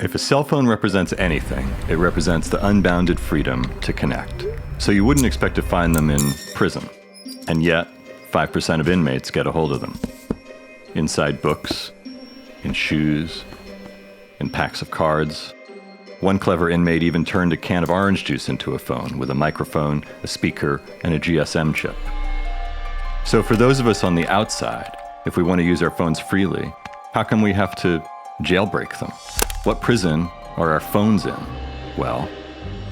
If a cell phone represents anything, it represents the unbounded freedom to connect. So you wouldn't expect to find them in prison. And yet, 5% of inmates get a hold of them. Inside books, in shoes, in packs of cards. One clever inmate even turned a can of orange juice into a phone with a microphone, a speaker, and a GSM chip. So for those of us on the outside, if we want to use our phones freely, how come we have to jailbreak them? What prison are our phones in? Well,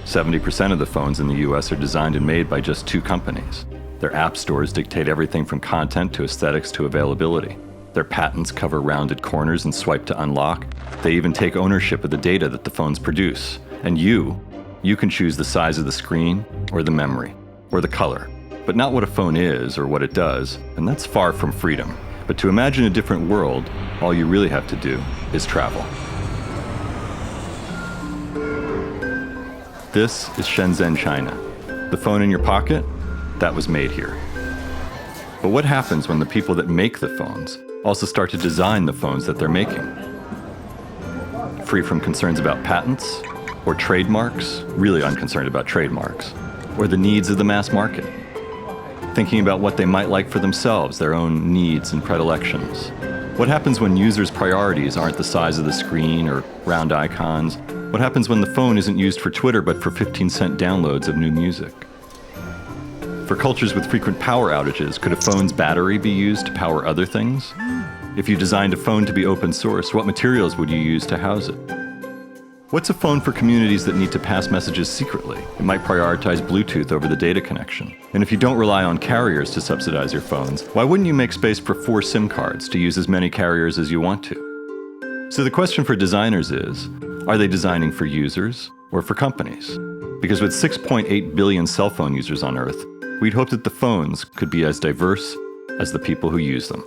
70% of the phones in the US are designed and made by just 2 companies. Their app stores dictate everything from content to aesthetics to availability. Their patents cover rounded corners and swipe to unlock. They even take ownership of the data that the phones produce. And you can choose the size of the screen or the memory or the color, but not what a phone is or what it does, and that's far from freedom. But to imagine a different world, all you really have to do is travel. This is Shenzhen, China. The phone in your pocket, that was made here. But what happens when the people that make the phones also start to design the phones that they're making? Free from concerns about patents or trademarks, really unconcerned about trademarks, or the needs of the mass market. Thinking about what they might like for themselves, their own needs and predilections. What happens when users' priorities aren't the size of the screen or round icons? What happens when the phone isn't used for Twitter but for 15-cent downloads of new music? For cultures with frequent power outages, could a phone's battery be used to power other things? If you designed a phone to be open source, what materials would you use to house it? What's a phone for communities that need to pass messages secretly? It might prioritize Bluetooth over the data connection. And if you don't rely on carriers to subsidize your phones, why wouldn't you make space for 4 SIM cards to use as many carriers as you want to? So the question for designers is, are they designing for users or for companies? Because with 6.8 billion cell phone users on Earth, we'd hope that the phones could be as diverse as the people who use them.